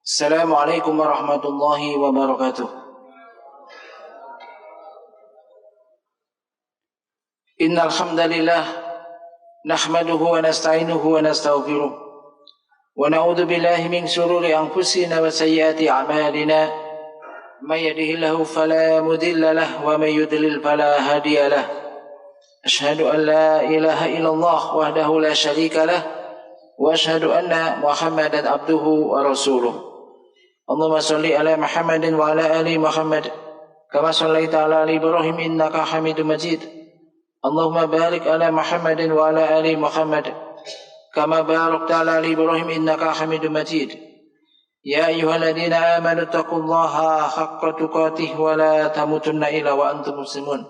Assalamualaikum warahmatullahi wabarakatuh. Innal hamdalillah nahmaduhu wa nasta'inuhu wa nastaghfiruh wa na'udzu billahi min shururi anfusina wa sayyiati a'malina. May yahdihillahu fala mudilla lahu wa may yudlil fala hadiya lahu. Asyhadu an la ilaha illallah wahdahu la syarika lahu wa asyhadu anna Muhammadan abduhu wa rasuluh. Allahumma shalli ala Muhammadin wa ala ali Muhammad kama shallaita ala ali Ibrahim innaka Hamidum Majid. Allahumma barik ala Muhammadin wa ala ali Muhammad kama barakta ala ali Ibrahim innaka Hamidum Majid. Ya ayyuhalladzina amanu taqullaha haqqa tuqatih wa la tamutunna illa wa antum muslimun.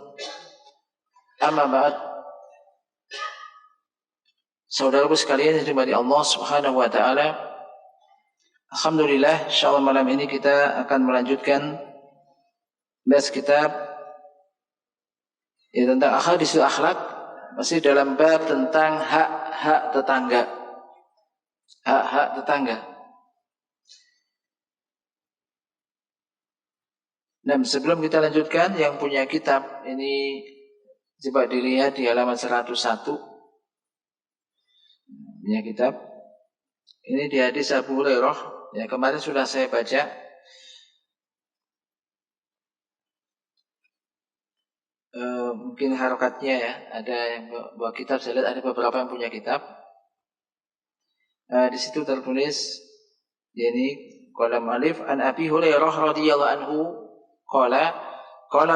Amma ba'd. Saudaraku sekalian yang dirahmati Allah Subhanahu wa taala, alhamdulillah, insyaallah malam ini kita akan melanjutkan bahas kitab tentang ahaditsul akhlak, masih dalam bab tentang hak-hak tetangga. Hak-hak tetangga. Nah, sebelum kita lanjutkan, yang punya kitab ini coba dilihat di halaman 101. Punya kitab. Ini di hadis Abu Hurairah. Ya, kemarin sudah saya baca. Mungkin harokatnya ya, ada yang bawa kitab, saya lihat ada beberapa yang punya kitab. Di situ tertulis, ini qalam alif an Abi Hurairah radhiyallahu anhu qala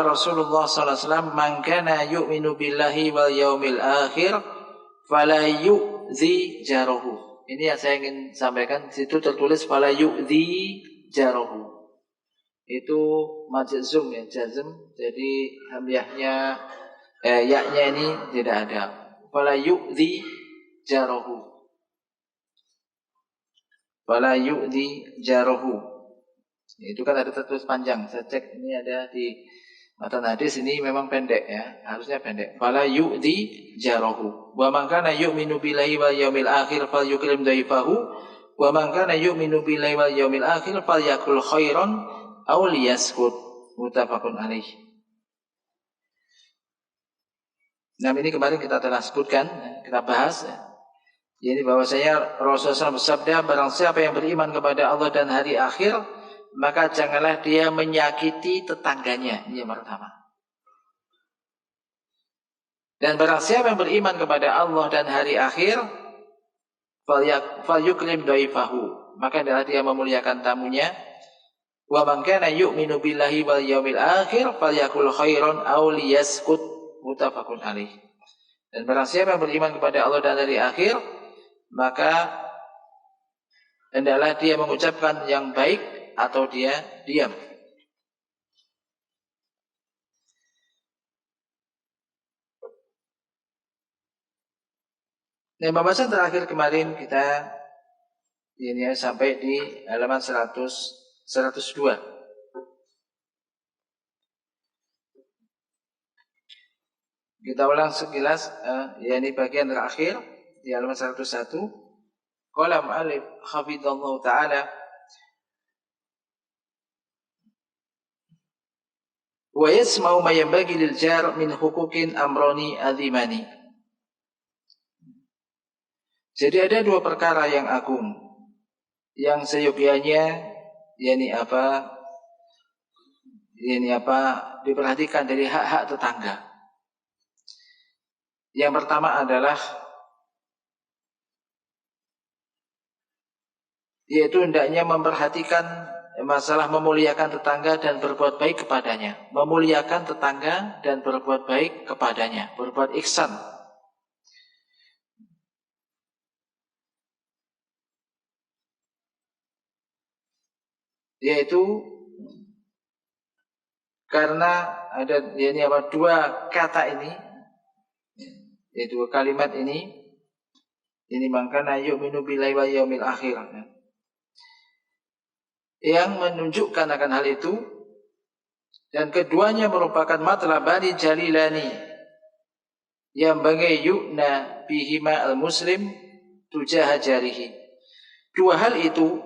Rasulullah sallallahu alaihi wasallam man kana yu'minu billahi wal yaumil akhir fala yu'zi jarahu. Ini yang saya ingin sampaikan. Di situ tertulis fala yu'zi jarahu. Itu majzum ya, jazm. Jadi hamzahnya ya-nya ini tidak ada. Fala yu'zi jarahu. Fala yu'zi jarahu. Itu kan ada tertulis panjang. Saya cek ini ada di matan hadis, ini memang pendek ya. Harusnya pendek. Fala yu'zi jarahu. Wa man kana yu'minu billahi wal yaumil akhir falyukrim dhaifahu. Wa man kana yu'minu billahi wal yaumil akhir falyakul khairan aw liyaskut. Muttafaqun alaih. Nah, ini kemarin kita telah sebutkan, kita bahas ya. Jadi bahwasanya Rasulullah SAW bersabda, barang siapa yang beriman kepada Allah dan hari akhir, maka janganlah dia menyakiti tetangganya. Ini yang pertama. Dan barang siapa yang beriman kepada Allah dan hari akhir, falyukrim dhaifahu, maka adalah dia memuliakan tamunya. Wa man kana yu'minu billahi wal yaumil akhir falyakul khairan aw liyaskut. Muttafaqun alaih. Dan barang siapa yang beriman kepada Allah dan hari akhir, maka hendaklah dia mengucapkan yang baik atau dia diam. Nah, pembahasan terakhir kemarin kita ini sampai di halaman 102. Kita ulang sekilas, ini bagian terakhir di halaman 101. Qala mu'allif hafidhallahu ta'ala, wa yasma'u ma yanbaghi lil jar min huquqin amrani azimani. Jadi ada dua perkara yang agung yang seyogyanya diperhatikan dari hak-hak tetangga. Yang pertama adalah yaitu hendaknya memperhatikan masalah memuliakan tetangga dan berbuat baik kepadanya. Memuliakan tetangga dan berbuat baik kepadanya, berbuat ihsan. Yaitu karena ada dua kata ini, yaitu kalimat ini mangkana yu'minu billahi wal yaumil akhir, yang menunjukkan akan hal itu. Dan keduanya merupakan matlabani jalilani yang bagai yu'na bihima al-muslim tujaha jarihi. Dua hal itu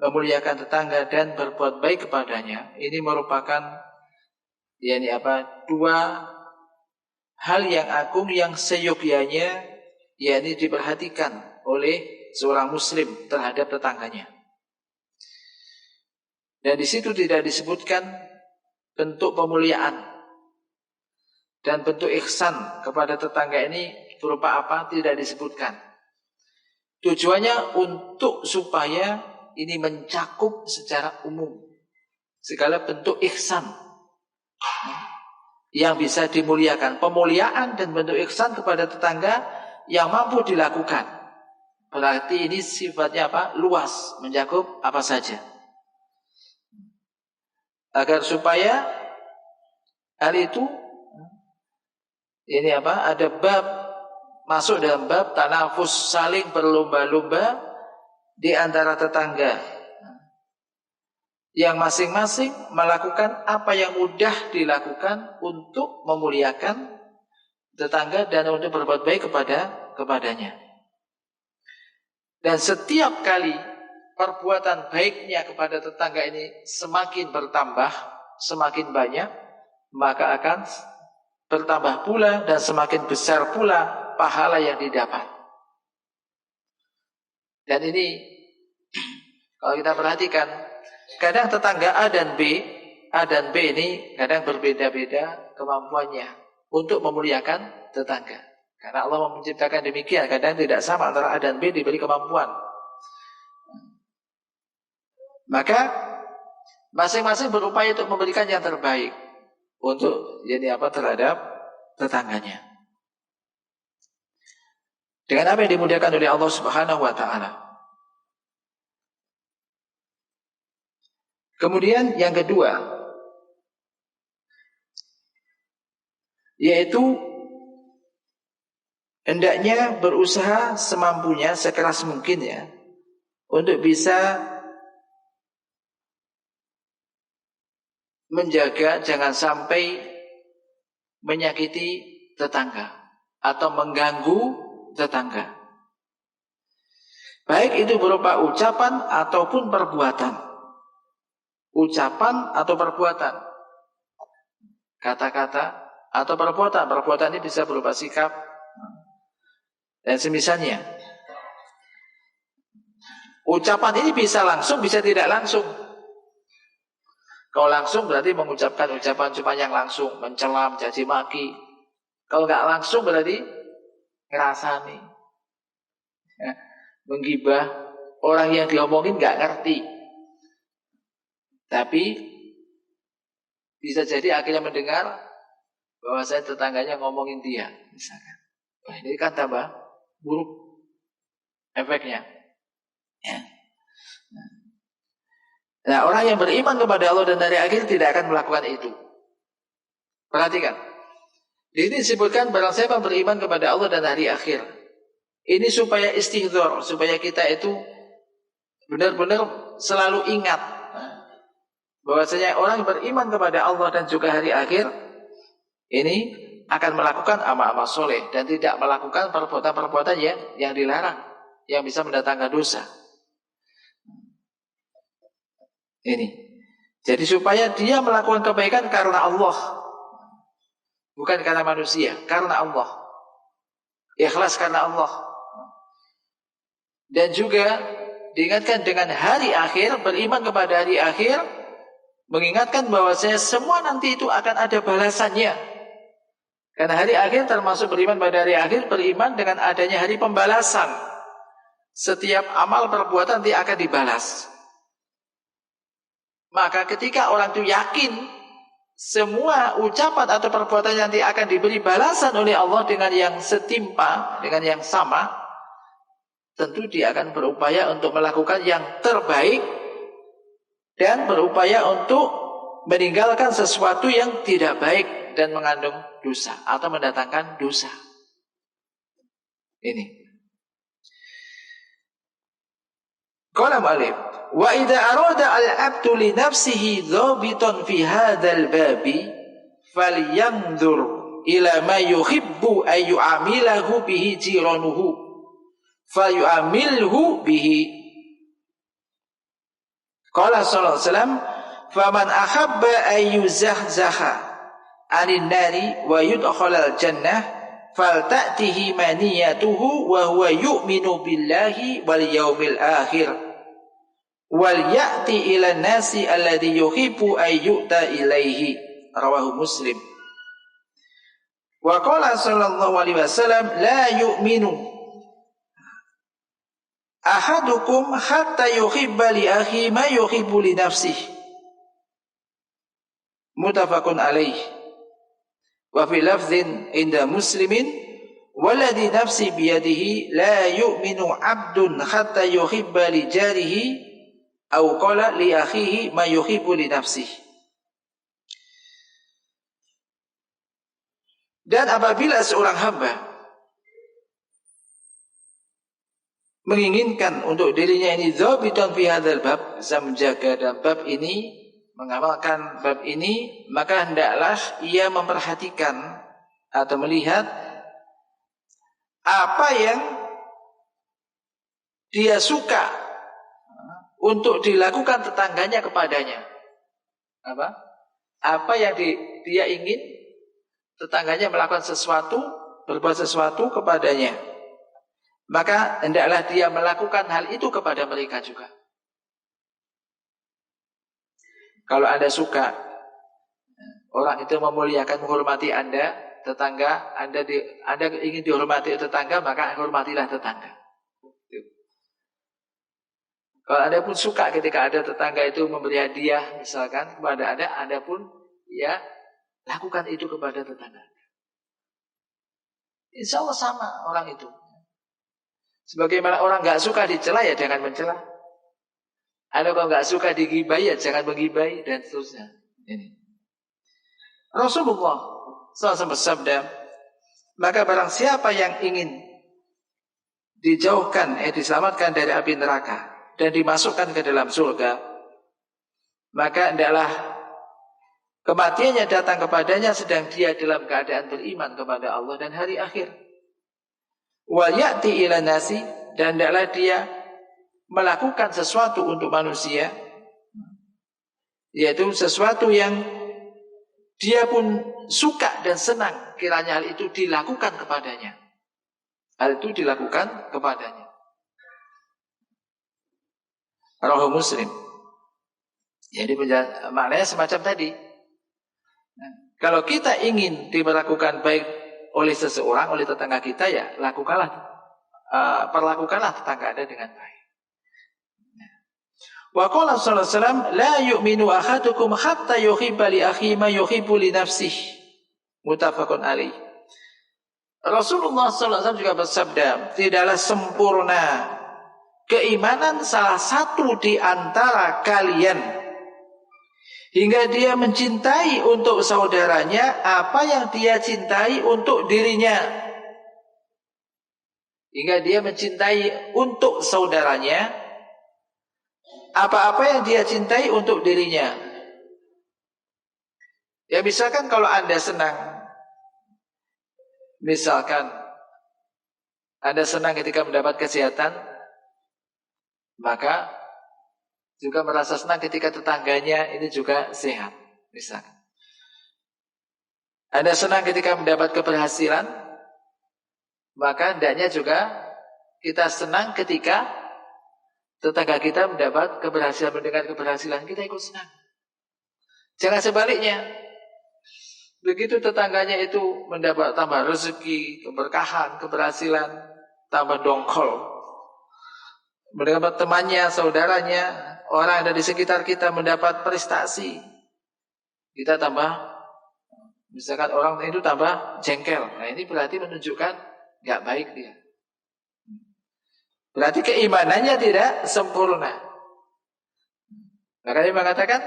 memuliakan tetangga dan berbuat baik kepadanya, ini merupakan dua hal yang agung yang seyogyanya diperhatikan oleh seorang muslim terhadap tetangganya. Dan di situ tidak disebutkan bentuk pemuliaan dan bentuk ihsan kepada tetangga ini berupa apa, tidak disebutkan. Tujuannya untuk supaya ini mencakup secara umum segala bentuk ihsan yang bisa dimuliakan. Pemuliaan dan bentuk ihsan kepada tetangga yang mampu dilakukan. Berarti ini sifatnya apa? Luas, mencakup apa saja. Agar supaya hal itu ada bab, masuk dalam bab tanafus, saling berlomba-lomba di antara tetangga yang masing-masing melakukan apa yang mudah dilakukan untuk memuliakan tetangga dan untuk berbuat baik kepadanya. Dan setiap kali perbuatan baiknya kepada tetangga ini semakin bertambah, semakin banyak, maka akan bertambah pula dan semakin besar pula pahala yang didapat. Dan ini kalau kita perhatikan, kadang tetangga A dan B ini kadang berbeda-beda kemampuannya untuk memuliakan tetangga. Karena Allah menciptakan demikian, kadang tidak sama antara A dan B diberi kemampuan. Maka masing-masing berupaya untuk memberikan yang terbaik untuk terhadap tetangganya. Dengan apa yang dimuliakan oleh Allah Subhanahu wa taala. Kemudian yang kedua, yaitu hendaknya berusaha semampunya, sekeras mungkin untuk bisa menjaga jangan sampai menyakiti tetangga atau mengganggu tetangga. Baik itu berupa ucapan ataupun perbuatan. Ucapan atau perbuatan, kata-kata atau perbuatan. Perbuatan ini bisa berupa sikap dan semisalnya. Ucapan ini bisa langsung, bisa tidak langsung. Kalau langsung berarti mengucapkan ucapan cuma yang langsung, mencela, mencaci maki. Kalau nggak langsung berarti ngerasani, menggibah. Orang yang diomongin nggak ngerti, tapi bisa jadi akhirnya mendengar bahwa saya tetangganya ngomongin dia, misalkan. Wah, ini kan tambah buruk efeknya. Nah, orang yang beriman kepada Allah dan hari akhir tidak akan melakukan itu. Perhatikan. Di sini disebutkan barang siapa beriman kepada Allah dan hari akhir. Ini supaya istihdzar, supaya kita itu benar-benar selalu ingat bahwasanya orang yang beriman kepada Allah dan juga hari akhir ini akan melakukan amal-amal soleh dan tidak melakukan perbuatan-perbuatan yang dilarang, yang bisa mendatangkan dosa. Ini. Jadi supaya dia melakukan kebaikan karena Allah, bukan karena manusia, karena Allah. Ikhlas karena Allah. Dan juga diingatkan dengan hari akhir, beriman kepada hari akhir, mengingatkan bahwasanya semua nanti itu akan ada balasannya. Karena hari akhir termasuk beriman pada hari akhir, beriman dengan adanya hari pembalasan. Setiap amal perbuatan nanti akan dibalas. Maka ketika orang itu yakin semua ucapan atau perbuatan nanti akan diberi balasan oleh Allah dengan yang setimpa, dengan yang sama, tentu dia akan berupaya untuk melakukan yang terbaik dan berupaya untuk meninggalkan sesuatu yang tidak baik dan mengandung dosa atau mendatangkan dosa. Ini. Qala mu'allif, wa idza arada al-'abdu li nafsihi dhabitan fi hadzal babi falyanzur ila ma yuhibbu ay yu'amilahu bihi jiranuhu fayu'amilhu bihi. Qala sallallahu alaihi wasallam, "Faman ahabba ayyuzahzaha 'anil nari wa yudkhalal jannah falta'tihi maniyatuhu wa huwa yu'minu billahi wal yaumil akhir wal ya'ti ila nasi alladhi yuhibbu ayyu'ta ilaihi." Rawahu Muslim. Wa qala sallallahu alaihi wasallam, "La yu'minu ahadukum hatta yuhibba li akhi ma yuhibbu li nafsihi." Muttafaqun alaih. Wa fi lafdhin inda Muslimin, "Walladhi nafsi biyadihi la yu'minu 'abdun hatta yuhibba li jarihi aw qala li akhihi ma yuhibbu li nafsihi." Dan apabila seorang hamba menginginkan untuk dirinya ini dhabitun fi hadzal bab, bisa menjaga dalam bab ini, mengamalkan bab ini, maka hendaklah ia memperhatikan atau melihat apa yang dia suka untuk dilakukan tetangganya kepadanya. Apa yang dia ingin tetangganya melakukan sesuatu, berbuat sesuatu kepadanya, maka hendaklah dia melakukan hal itu kepada mereka juga. Kalau Anda suka orang itu memuliakan, menghormati Anda, tetangga Anda ingin dihormati tetangga, maka hormatilah tetangga. Kalau Anda pun suka ketika ada tetangga itu memberi hadiah misalkan kepada Anda pun ya lakukan itu kepada tetangga. Insya Allah sama orang itu. Sebagaimana orang nggak suka dicela, ya jangan mencela. Anda kalau nggak suka digibai, ya jangan menggibai, dan seterusnya. Ini. Rasulullah SAW bersabda, maka barang siapa yang ingin dijauhkan, diselamatkan dari api neraka dan dimasukkan ke dalam surga, maka hendaklah kematiannya datang kepadanya sedang dia dalam keadaan beriman kepada Allah dan hari akhir. Wal ya'ti ila nasi, dan hendaklah dia melakukan sesuatu untuk manusia, yaitu sesuatu yang dia pun suka dan senang kiranya hal itu dilakukan kepadanya. Hal itu dilakukan kepadanya. Rawahu Muslim. Jadi maknanya semacam tadi. Kalau kita ingin diperlakukan baik oleh seseorang, oleh tetangga kita, ya perlakukanlah tetangga Anda dengan baik. Wa qala sallallahu alaihi wasallam, "La yu'minu ahadukum hatta yuhibba li akhihi ma yuhibbu li nafsihi." Muttafaqun alaih. Rasulullah sallallahu alaihi wasallam juga bersabda, tidaklah sempurna keimanan salah satu di antara kalian hingga dia mencintai untuk saudaranya apa yang dia cintai untuk dirinya. Hingga dia mencintai untuk saudaranya apa-apa yang dia cintai untuk dirinya. Ya misalkan kalau Anda senang, misalkan Anda senang ketika mendapat kesehatan, maka juga merasa senang ketika tetangganya ini juga sehat. Misalkan Anda senang ketika mendapat keberhasilan, maka hendaknya juga kita senang ketika tetangga kita mendapat keberhasilan, mendengar keberhasilan, kita ikut senang. Jangan sebaliknya. Begitu tetangganya itu mendapat tambah rezeki, keberkahan, keberhasilan, tambah dongkol. Mendapat temannya, saudaranya, orang yang ada di sekitar kita mendapat prestasi, kita tambah, misalkan orang itu tambah jengkel. Nah ini berarti menunjukkan gak baik dia. Berarti keimanannya tidak sempurna. Makanya mengatakan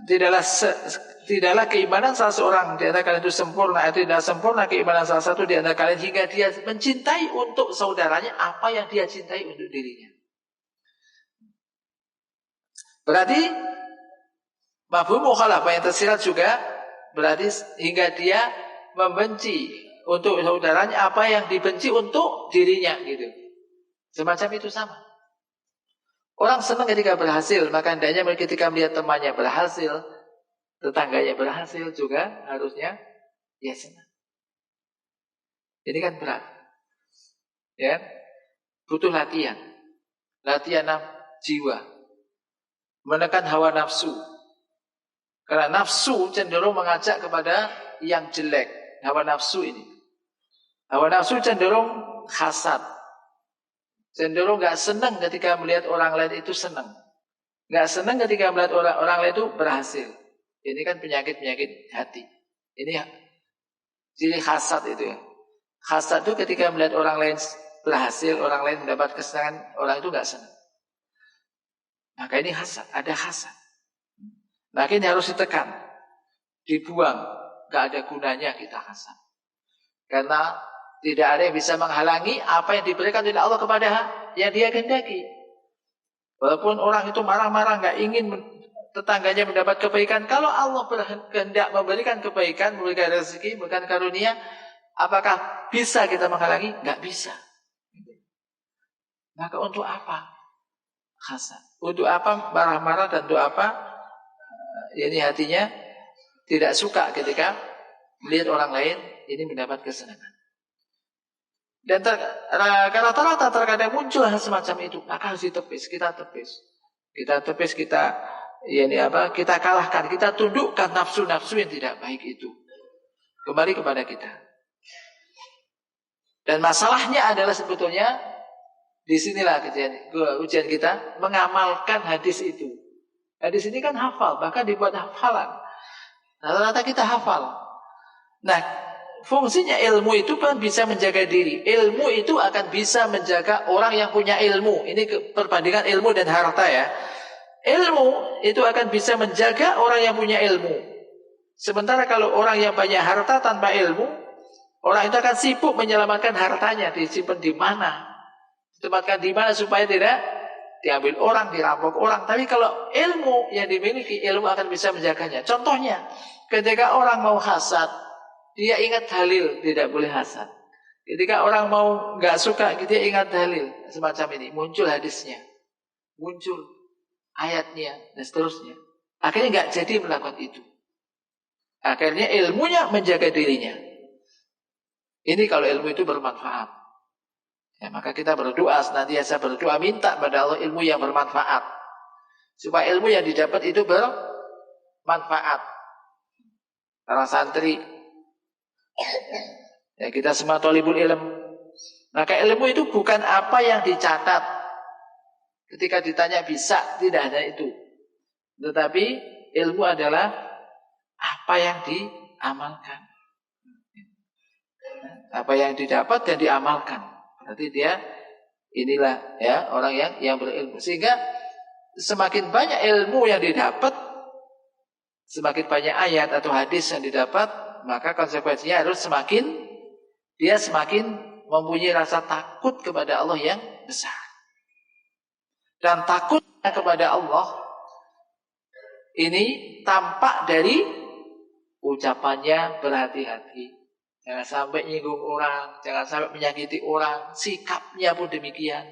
tidaklah keimanan salah seorang di antara kalian itu sempurna. Tidak sempurna keimanan salah satu di antara kalian hingga dia mencintai untuk saudaranya apa yang dia cintai untuk dirinya. Berarti mafhum mukhalafah yang tersirat juga berarti hingga dia membenci untuk saudaranya apa yang dibenci untuk dirinya gitu. Semacam itu sama. Orang senang ketika berhasil, maka hendaknya ketika melihat temannya berhasil, tetangganya berhasil juga harusnya ya senang. Ini kan berat, ya, butuh latihan jiwa, menekan hawa nafsu. Karena nafsu cenderung mengajak kepada yang jelek. Hawa nafsu cenderung hasad, cenderung gak senang ketika melihat orang lain itu senang, gak senang ketika melihat orang lain itu berhasil. Ini kan penyakit hati. Ini ciri hasad itu ya. Hasad itu ketika melihat orang lain berhasil, orang lain mendapat kesenangan, orang itu gak senang. Maka ini hasad, ada hasad. Maka ini harus ditekan, dibuang. Gak ada gunanya kita hasad. Karena tidak ada yang bisa menghalangi apa yang diberikan oleh Allah kepada yang dia kehendaki. Walaupun orang itu marah-marah, gak ingin tetangganya mendapat kebaikan. Kalau Allah kehendak memberikan kebaikan, memberikan rezeki, memberikan karunia, apakah bisa kita menghalangi? Gak bisa. Maka untuk apa hasad? Untuk apa marah-marah dan untuk apa ini hatinya tidak suka ketika melihat orang lain ini mendapat kesenangan. Dan karena rata-rata terkadang muncul hal semacam itu, maka harus ditepis, kita tepis, kita kalahkan, kita tundukkan nafsu-nafsu yang tidak baik itu kembali kepada kita. Dan masalahnya adalah sebetulnya disinilah ujian kita mengamalkan hadis itu. Hadis ini kan hafal, bahkan dibuat hafalan. Rata-rata kita hafal. Nah, fungsinya ilmu itu kan bisa menjaga diri. Ilmu itu akan bisa menjaga orang yang punya ilmu. Ini perbandingan ilmu dan harta ya. Ilmu itu akan bisa menjaga orang yang punya ilmu. Sementara kalau orang yang banyak harta tanpa ilmu, orang itu akan sibuk menyelamatkan hartanya. Disimpan di mana? Ditempatkan di mana supaya tidak diambil orang, dirampok orang. Tapi kalau ilmu yang dimiliki, ilmu akan bisa menjaganya. Contohnya, ketika orang mau hasad, dia ingat dalil, tidak boleh hasad. Ketika orang mau gak suka, dia ingat dalil. Semacam ini, muncul hadisnya, muncul ayatnya, dan seterusnya. Akhirnya gak jadi melakukan itu. Akhirnya ilmunya menjaga dirinya. Ini kalau ilmu itu bermanfaat. Ya, maka kita berdoa, senantiasa berdoa, minta pada Allah ilmu yang bermanfaat. Supaya ilmu yang didapat itu bermanfaat. Para santri, ya kita semua thalibul ilm. Maka ilmu itu bukan apa yang dicatat. Ketika ditanya bisa, tidak ada itu. Tetapi ilmu adalah apa yang diamalkan. Apa yang didapat dan diamalkan. Berarti dia inilah ya orang yang berilmu. Sehingga semakin banyak ilmu yang didapat, semakin banyak ayat atau hadis yang didapat, maka konsekuensinya harus semakin mempunyai rasa takut kepada Allah yang besar. Dan takutnya kepada Allah ini tampak dari ucapannya berhati-hati. Jangan sampai nyinggung orang, jangan sampai menyakiti orang. Sikapnya pun demikian.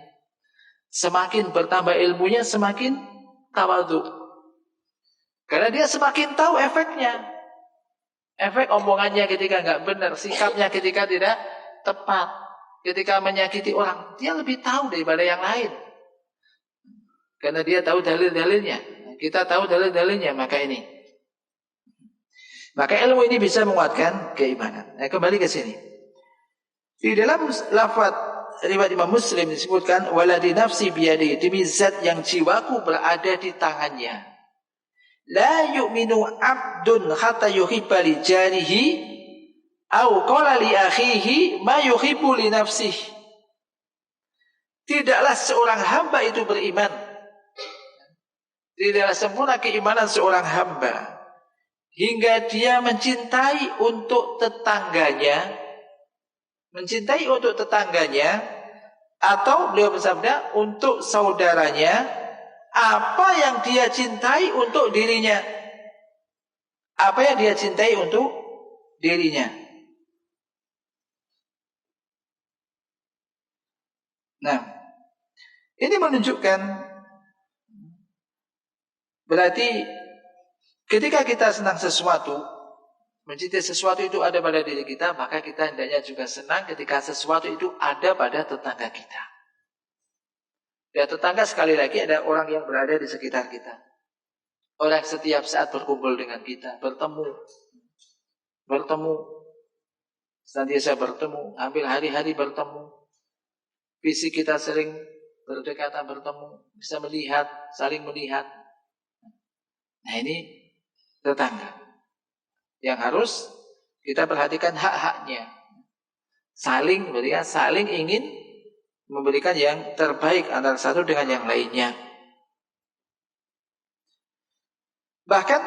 Semakin bertambah ilmunya, semakin tawadhu. Karena dia semakin tahu efeknya. Efek omongannya ketika nggak benar, sikapnya ketika tidak tepat, ketika menyakiti orang, dia lebih tahu daripada yang lain. Karena dia tahu dalil-dalilnya. Kita tahu dalil-dalilnya, maka ini. Maka ilmu ini bisa menguatkan keimanan. Nah, kembali ke sini. Di dalam lafaz riwayat Imam Muslim disebutkan waladi nafsi biyadi, demi zat yang jiwaku berada di tangannya. La yu'minu 'abdun hatta yuhibba li jarihi au qala li akhihi ma yuhibbu li nafsihi. Tidaklah seorang hamba itu beriman. Tidaklah sempurna keimanan seorang hamba hingga dia mencintai untuk tetangganya, atau beliau bersabda untuk saudaranya apa yang dia cintai untuk dirinya. Apa yang dia cintai untuk dirinya. Nah, ini menunjukkan Berarti ketika kita senang sesuatu, mencintai sesuatu itu ada pada diri kita, maka kita hendaknya juga senang ketika sesuatu itu ada pada tetangga kita. Dan tetangga sekali lagi ada orang yang berada di sekitar kita. Orang setiap saat berkumpul dengan kita, bertemu, senantiasa bertemu, hampir hari-hari bertemu. Fisik kita sering berdekatan, bertemu, bisa melihat, saling melihat. Nah ini tetangga yang harus kita perhatikan hak-haknya. Saling memberikan, saling ingin memberikan yang terbaik antara satu dengan yang lainnya. Bahkan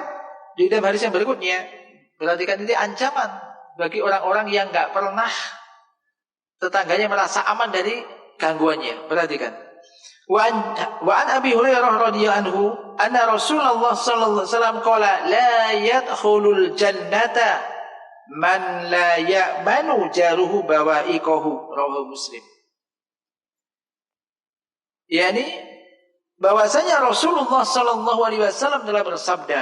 di dalam hadis yang berikutnya, perhatikan ini ancaman bagi orang-orang yang gak pernah tetangganya merasa aman dari gangguannya. Perhatikan. Wa an Abi Hurairah radhiyallahu anhu anna Rasulullah sallallahu alaihi wasallam qala la yadkhulul jannata man la ya'manu jaruhu bawa'iqahu, rawahu Muslim. Yani bahwasanya Rasulullah sallallahu alaihi wasallam telah bersabda,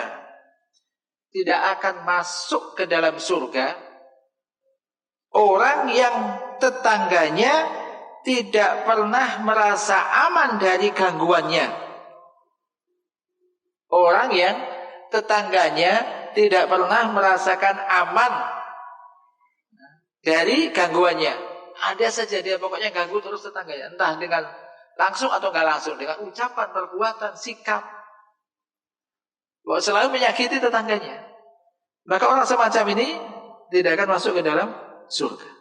tidak akan masuk ke dalam surga orang yang tetangganya tidak pernah merasa aman dari gangguannya. Orang yang tetangganya tidak pernah merasakan aman dari gangguannya. Ada saja dia pokoknya ganggu terus tetangganya, entah dengan langsung atau nggak langsung, dengan ucapan, perbuatan, sikap, bahwa selalu menyakiti tetangganya. Maka orang semacam ini tidak akan masuk ke dalam surga.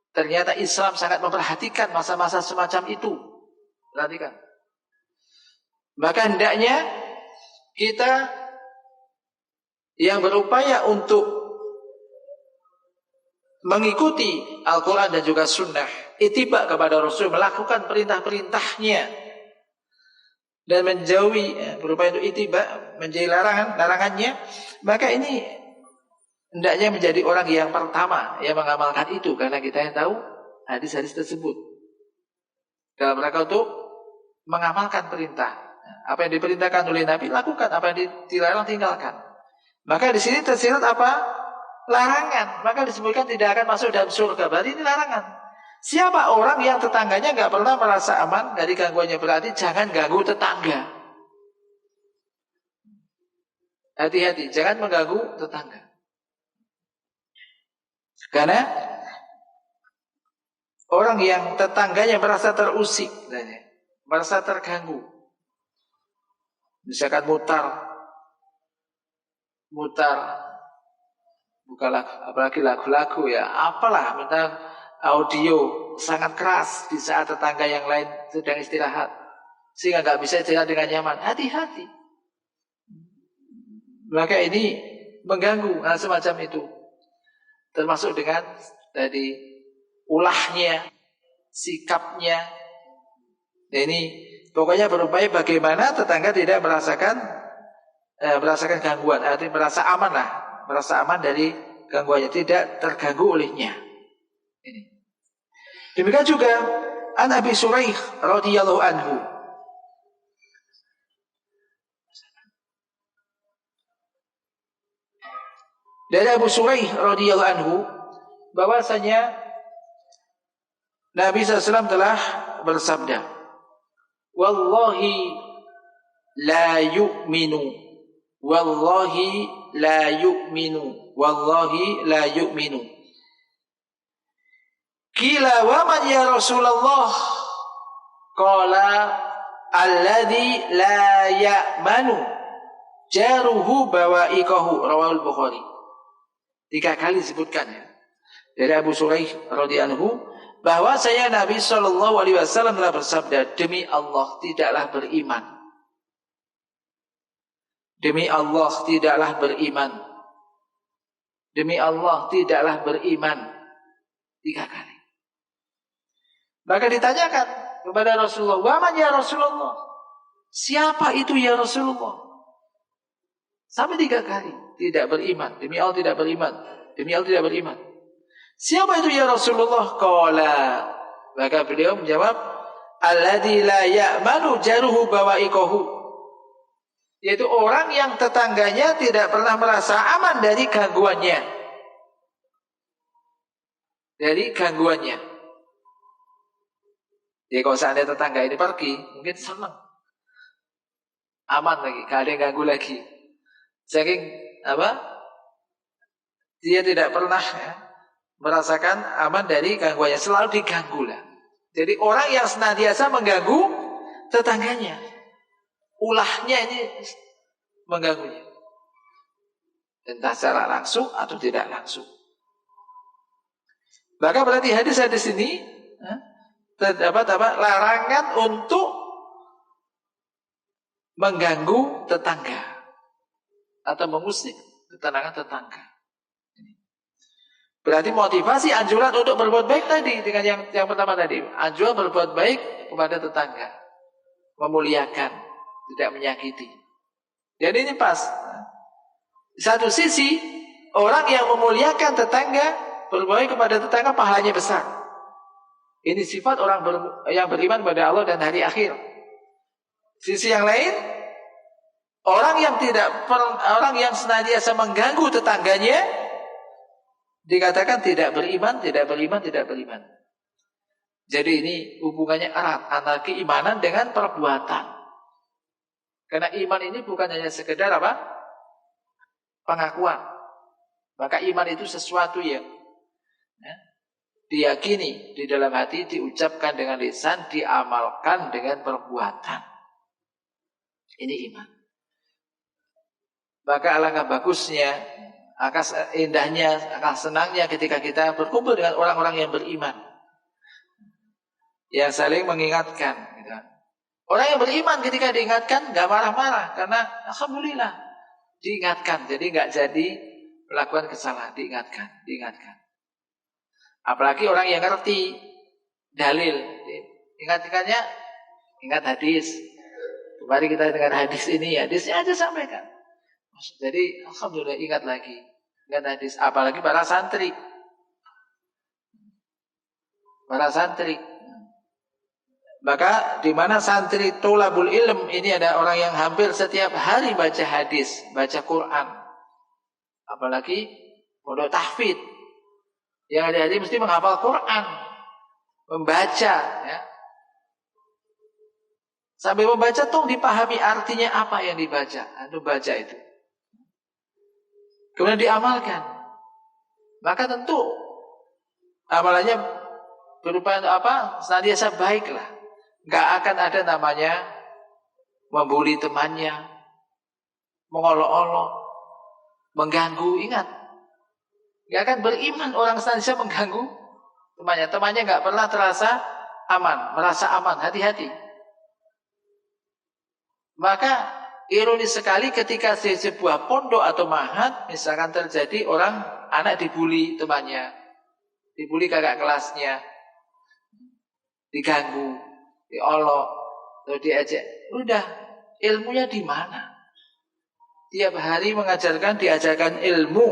Ternyata Islam sangat memperhatikan masa-masa semacam itu. Perhatikan. Maka hendaknya kita yang berupaya untuk mengikuti Al-Quran dan juga Sunnah, ittiba kepada Rasul, melakukan perintah-perintahnya dan menjauhi, berupaya untuk ittiba, menjauhi larangannya, maka ini hendaknya menjadi orang yang pertama yang mengamalkan itu, karena kita yang tahu hadis-hadis tersebut dalam rangka untuk mengamalkan perintah. Apa yang diperintahkan oleh Nabi lakukan, apa yang dilarang tinggalkan. Maka di sini tersirat apa? Larangan. Maka disebutkan tidak akan masuk dalam surga. Berarti ini larangan. Siapa orang yang tetangganya nggak pernah merasa aman dari gangguannya, berarti jangan ganggu tetangga. Hati-hati, jangan mengganggu tetangga. Karena orang yang tetangganya merasa terusik, merasa terganggu, misalkan mutar, bukanlah apalagi lagu-lagu ya, apalah, tentang audio sangat keras di saat tetangga yang lain sedang istirahat, sehingga nggak bisa istirahat dengan nyaman. Hati-hati. Maka ini mengganggu hal semacam itu. Termasuk dengan tadi ulahnya, sikapnya. Nah ini pokoknya berupaya bagaimana tetangga tidak merasakan gangguan, artinya merasa aman lah, merasa aman dari gangguannya, tidak terganggu olehnya. Ini. Demikian juga an Abi Suraih radhiyallahu anhu. Dari Abu Suraih radhiyallahu anhu bahwasanya Nabi SAW telah bersabda, "Wallahi la yu'minu, wallahi la yu'minu, wallahi la yu'minu." Qila wa man ya Rasulullah? Qala alladzi la ya'manu jaruhu bawa'iqahu, rawahul Bukhari. 3 kali disebutkan ya dari Abu Suraih radhiyallahu anhu bahwa saya Nabi sallallahu alaihi wasallam telah bersabda, demi Allah tidaklah beriman. Demi Allah tidaklah beriman. Demi Allah tidaklah beriman. 3 kali. Maka ditanyakan kepada Rasulullah, "Wa man ya Rasulullah?" Siapa itu ya Rasulullah? Sampai 3 kali. Tidak beriman. Demi Allah tidak beriman. Demi Allah tidak beriman. Siapa itu ya Rasulullah? Qala. Maka beliau menjawab, alladzi la ya'manu jaruhu bawa'iqahu. Yaitu orang yang tetangganya tidak pernah merasa aman dari gangguannya. Dari gangguannya. Jadi kalau seandainya tetangga ini pergi, mungkin senang. Aman lagi, gak ada yang ganggu lagi. Saking dia tidak pernah merasakan aman dari gangguannya, selalu diganggu lah. Jadi orang yang senantiasa mengganggu tetangganya, ulahnya ini mengganggunya, entah secara langsung atau tidak langsung. Maka berarti hadis-hadis ini terdapat larangan untuk mengganggu tetangga atau mengusik ketenangan tetangga. Berarti motivasi anjuran untuk berbuat baik tadi dengan yang pertama tadi, anjuran berbuat baik kepada tetangga, memuliakan, tidak menyakiti. Jadi ini pas. Di satu sisi orang yang memuliakan tetangga, berbuat baik kepada tetangga, pahalanya besar. Ini sifat orang yang beriman pada Allah dan hari akhir. Sisi yang lain, orang yang senantiasa mengganggu tetangganya, dikatakan tidak beriman. Jadi ini hubungannya erat antara keimanan dengan perbuatan. Karena iman ini bukan hanya sekedar pengakuan. Maka iman itu sesuatu yang diyakini di dalam hati, diucapkan dengan lisan, diamalkan dengan perbuatan. Ini iman. Maka alangkah bagusnya, alangkah indahnya, alangkah senangnya ketika kita berkumpul dengan orang-orang yang beriman, yang saling mengingatkan. Gitu. Orang yang beriman ketika diingatkan gak marah-marah, karena alhamdulillah diingatkan, jadi gak jadi melakukan kesalahan. Diingatkan. Apalagi orang yang ngerti dalil, ingatkannya, ingat hadis. Mari kita dengan hadisnya aja sampaikan. Jadi alhamdulillah ingat hadis. Apalagi para santri. Maka di mana santri tolabul ilm ini ada orang yang hampir setiap hari baca hadis, baca Quran. Apalagi pondok tahfidz. Yang ada mesti menghafal Quran, membaca ya. Sambil membaca dipahami artinya apa yang dibaca. Baca itu. Kemudian diamalkan. Maka tentu amalannya berupa senantiasa baiklah. Gak akan ada namanya membuli temannya, mengolok-olok, mengganggu. Ingat, gak akan beriman orang senantiasa mengganggu temannya. Temannya gak pernah merasa aman, hati-hati. Maka ironis sekali ketika di sebuah pondok atau ma'had misalkan terjadi anak dibuli temannya, dibuli kakak kelasnya, diganggu, diolok, atau diajak. Udah, ilmunya di mana? Tiap hari diajarkan ilmu.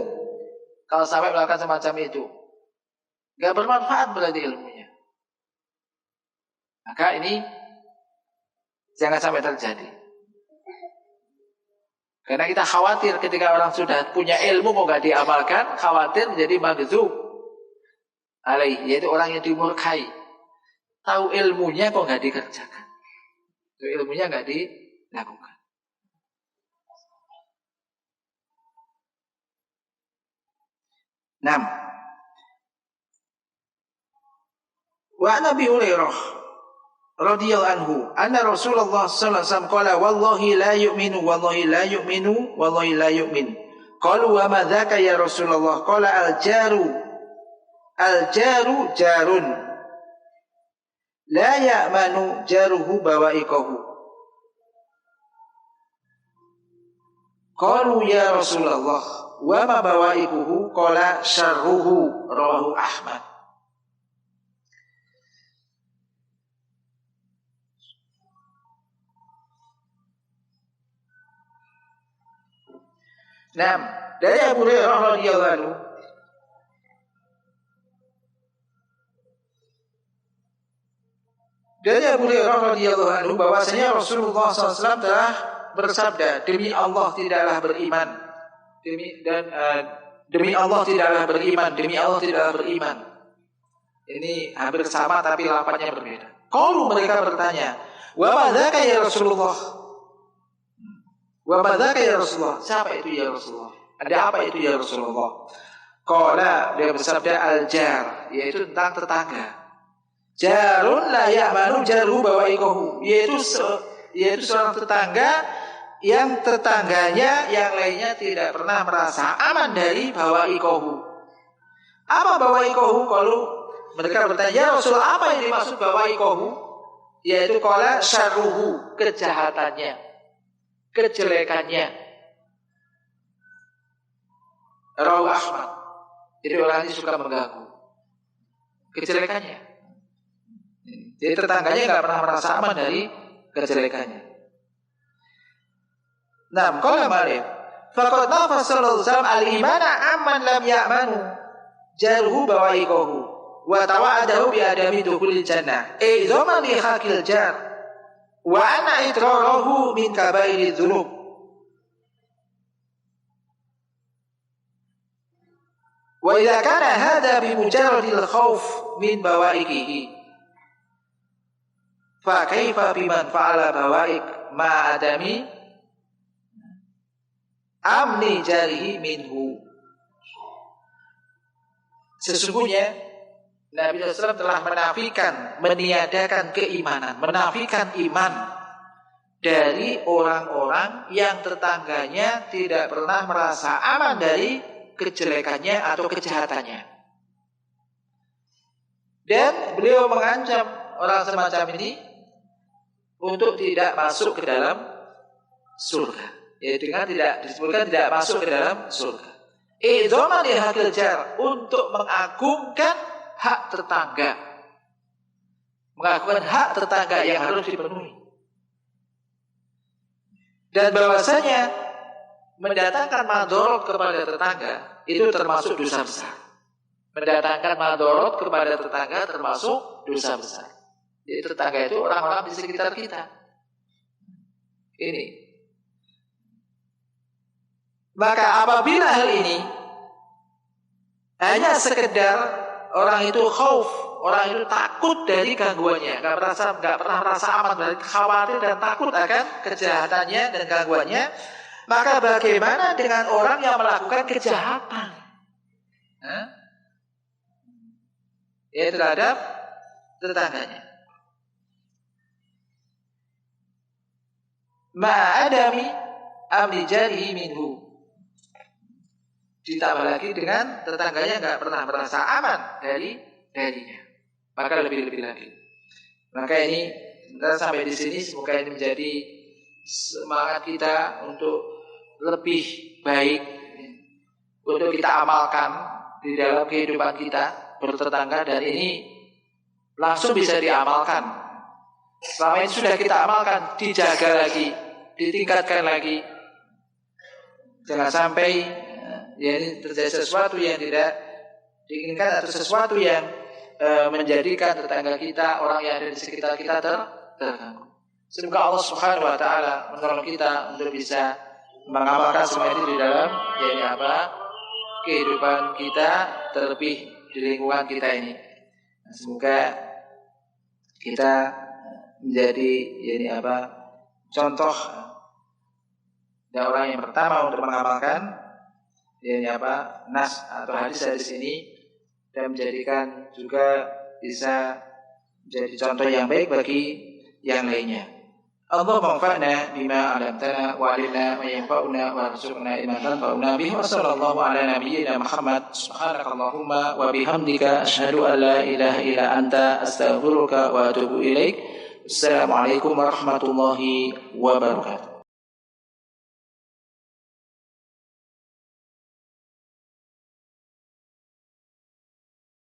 Kalau sampai melakukan semacam itu, gak bermanfaat berarti ilmunya. Maka ini jangan sampai terjadi. Karena kita khawatir ketika orang sudah punya ilmu kok gak diamalkan, khawatir menjadi magdzub alaih, yaitu orang yang dimurkai. Tahu ilmunya kok gak dikerjakan, ilmunya gak dilakukan. Wa Nabi Hurairah radhiyallahu anhu anna Rasulullah sallallahu alaihi wasallam qala wallahi la yu'minu qalu wa ma dzaka ya Rasulullah qala al jaru jarun la ya'manu jaruhu bawa'iqahu qalu ya Rasulullah wa ma bawa'iquhu qala syarruhu rawahu Ahmad. Dari Abu Hurairah radhiyallahu anhu bahwasanya Rasulullah SAW telah bersabda, demi Allah tidaklah beriman. Demi Allah tidaklah beriman, demi Allah tidaklah beriman. Ini hampir sama tapi lafadznya berbeda. Qalu, mereka bertanya, wa madzaka ya Rasulullah? Wa madzaka ya Rasulullah? Siapa itu ya Rasulullah? Ada apa itu ya Rasulullah? Qala, dia bersabda, al-jar, yaitu tentang tetangga. Jarun la ya'manu jaru bawaikahu, yaitu seorang tetangga yang tetangganya yang lainnya tidak pernah merasa aman dari bawaikahu. Apa bawaikahu? Kalau mereka bertanya, ya Rasul, apa yang dimaksud bawaikahu? Yaitu qala syarruhu, kejahatannya, kejelekannya. Rawahu Ahmad. Jadi orang ini suka mengganggu, kejelekannya. Jadi tetangganya nggak pernah merasa aman dari kejelekannya. Nah, qala Malik, faqad nafa sallallahu alaihi wasallam al-imana amman lam ya'manu jarhu bawaikahu wa tawa'adahu bi adami dukhulil jannah. Idzaman li hakil jar wa anna itraruhu min kabairi dzunub. Wa idza kana hadha bi mujarradil khauf min bawaikihi fa kaifa biman fa'ala bawaik ma adami amni jarihi minhu. Sesungguhnya Nabi SAW telah menafikan, meniadakan keimanan, menafikan iman dari orang-orang yang tetangganya tidak pernah merasa aman dari kejelekannya atau kejahatannya. Dan beliau mengancam orang semacam ini untuk tidak masuk ke dalam surga. Ya, dengan tidak disebutkan tidak masuk ke dalam surga. Idzaman li hakil jar, untuk mengagungkan hak tetangga. Mengagungkan hak tetangga yang harus dipenuhi. Dan bahwasanya mendatangkan madorot kepada tetangga itu termasuk dosa besar. Mendatangkan madorot kepada tetangga termasuk dosa besar. Jadi tetangga itu orang-orang di sekitar kita. Ini. Maka apabila hal ini hanya sekedar orang itu khauf, orang itu takut dari gangguannya, nggak pernah merasa aman, dari khawatir dan takut akan kejahatannya dan gangguannya, maka bagaimana dengan orang yang melakukan kejahatan? Ya, terhadap tetangganya. Ma'adami amri jarihi minhu. Ditambah lagi dengan tetangganya nggak pernah merasa aman darinya. Maka lebih-lebih lagi. Maka ini kita sampai di sini, semoga ini menjadi semangat kita untuk lebih baik, untuk kita amalkan di dalam kehidupan kita bertetangga, dan ini langsung bisa diamalkan. Selama ini sudah kita amalkan, dijaga lagi, ditingkatkan lagi. Jangan sampai ya ini terjadi sesuatu yang tidak diinginkan atau sesuatu yang menjadikan tetangga kita, orang yang ada di sekitar kita terganggu. Semoga Allah Subhanahu wa taala menolong kita untuk bisa mengamalkan semua itu di dalam kehidupan kita, terlebih di lingkungan kita ini. Semoga kita menjadi contoh dan orang yang pertama untuk mengamalkan nas atau hadis ini, dan menjadikan juga bisa menjadi contoh yang baik bagi yang lainnya. Allahumma anfa'na bima 'allamtana wa 'allimna ma yanfa'una warzuqna ilman tanfa'una bihi wa sallallahu ala nabiyyina Muhammad. Subhanakallahumma wa bihamdika asyhadu an la ilaha illa anta astaghfiruka wa atubu ilaik. Assalamualaikum warahmatullahi wabarakatuh.